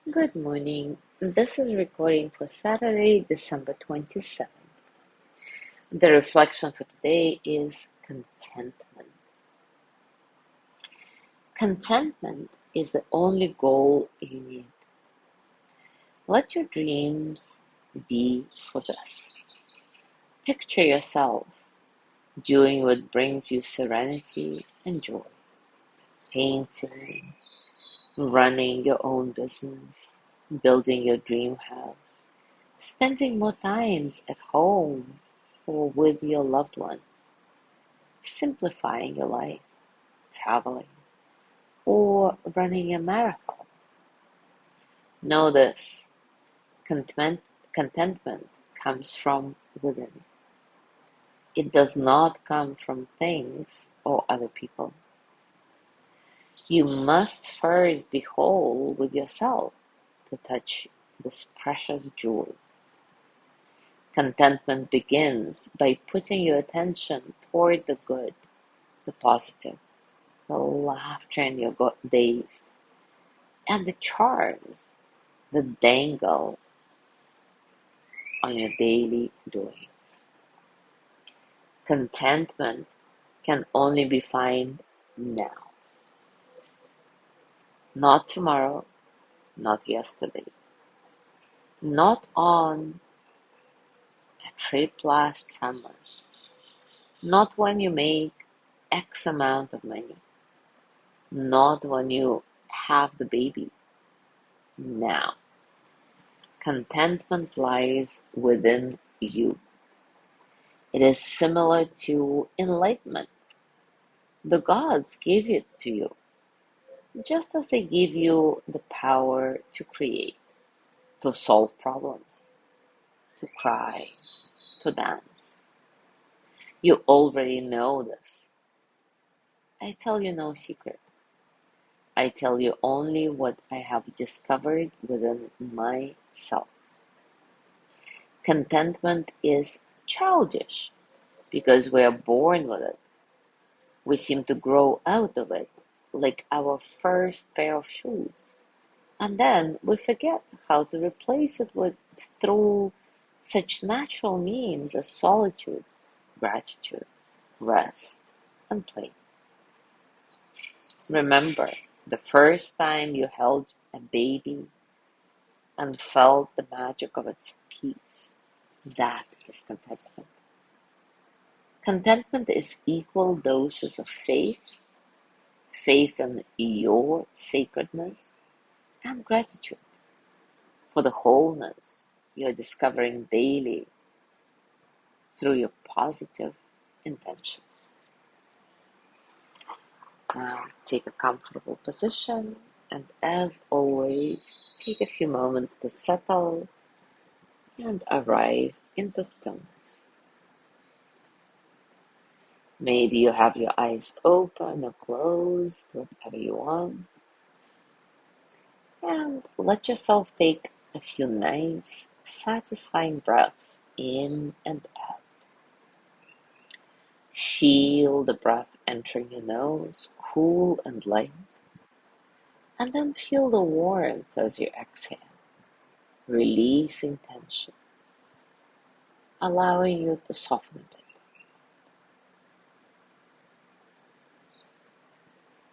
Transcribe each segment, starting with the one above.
Good morning. This is recording for Saturday, December 27th. The reflection for today is contentment. Contentment is the only goal you need. Let your dreams be for this. Picture yourself doing what brings you serenity and joy. Painting, running your own business, building your dream house, spending more times at home or with your loved ones, simplifying your life, traveling, or running a marathon. Know this: contentment comes from within. It does not come from things or other people. You must first be whole with yourself to touch this precious jewel. Contentment begins by putting your attention toward the good, the positive, the laughter in your days, and the charms that dangle on your daily doings. Contentment can only be found now, not tomorrow, not yesterday, not on a trip last summer, not when you make X amount of money, not when you have the baby. Now, contentment lies within you. It is similar to enlightenment. The gods gave it to you, just as they give you the power to create, to solve problems, to cry, to dance. You already know this. I tell you no secret. I tell you only what I have discovered within myself. Contentment is childish because we are born with it. We seem to grow out of it like our first pair of shoes. And then we forget how to replace it through such natural means as solitude, gratitude, rest, and play. Remember the first time you held a baby and felt the magic of its peace. That is contentment. Contentment is equal doses of faith, faith in your sacredness, and gratitude for the wholeness you're discovering daily through your positive intentions. Now take a comfortable position, and as always, take a few moments to settle and arrive into stillness. Maybe you have your eyes open or closed, whatever you want. And let yourself take a few nice, satisfying breaths in and out. Feel the breath entering your nose, cool and light, and then feel the warmth as you exhale, releasing tension, allowing you to soften a bit.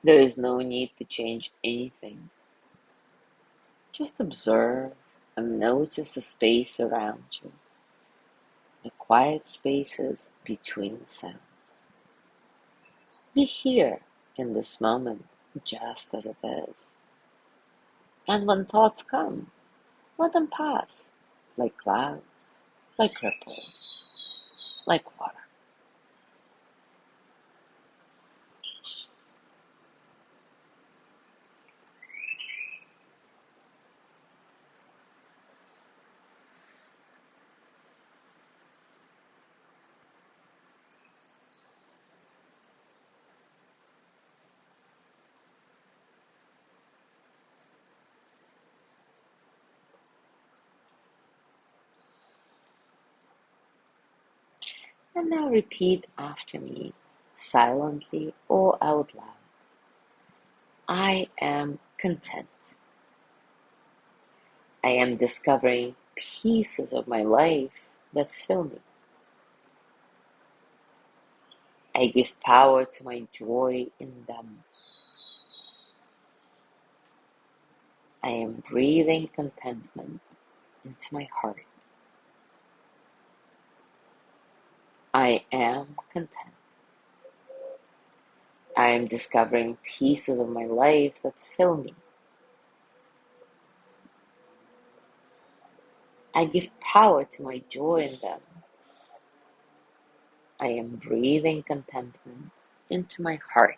There is no need to change anything. Just observe and notice the space around you, the quiet spaces between sounds. Be here in this moment just as it is. And when thoughts come, let them pass like clouds, like ripples, like water. And now repeat after me, silently or out loud. I am content. I am discovering pieces of my life that fill me. I give power to my joy in them. I am breathing contentment into my heart. I am content. I am discovering pieces of my life that fill me. I give power to my joy in them. I am breathing contentment into my heart.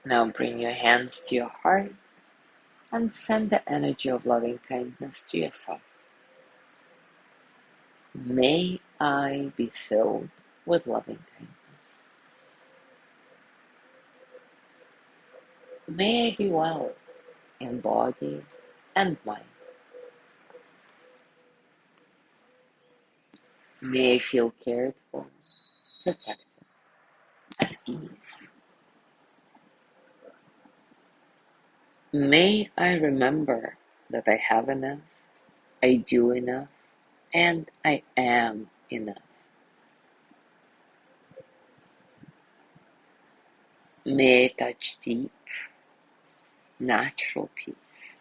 Now bring your hands to your heart and send the energy of loving kindness to yourself. May I be filled with loving kindness. May I be well in body and mind. May I feel cared for, protected, at ease. May I remember that I have enough, I do enough, and I am enough. May I touch deep, natural peace.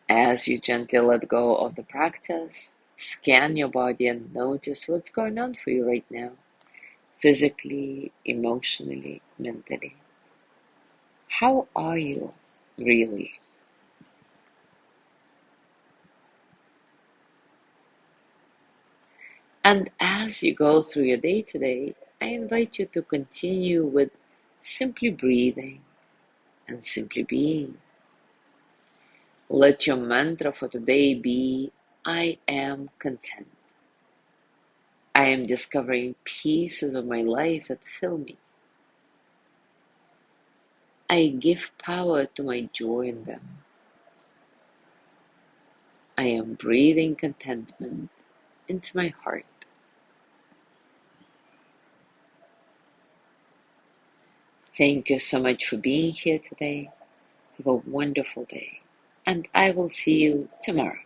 As you gently let go of the practice, scan your body and notice what's going on for you right now, physically, emotionally, mentally. How are you really? And as you go through your day today, I invite you to continue with simply breathing and simply being. Let your mantra for today be, I am content. I am discovering pieces of my life that fill me. I give power to my joy in them. I am breathing contentment into my heart. Thank you so much for being here today. Have a wonderful day, and I will see you tomorrow.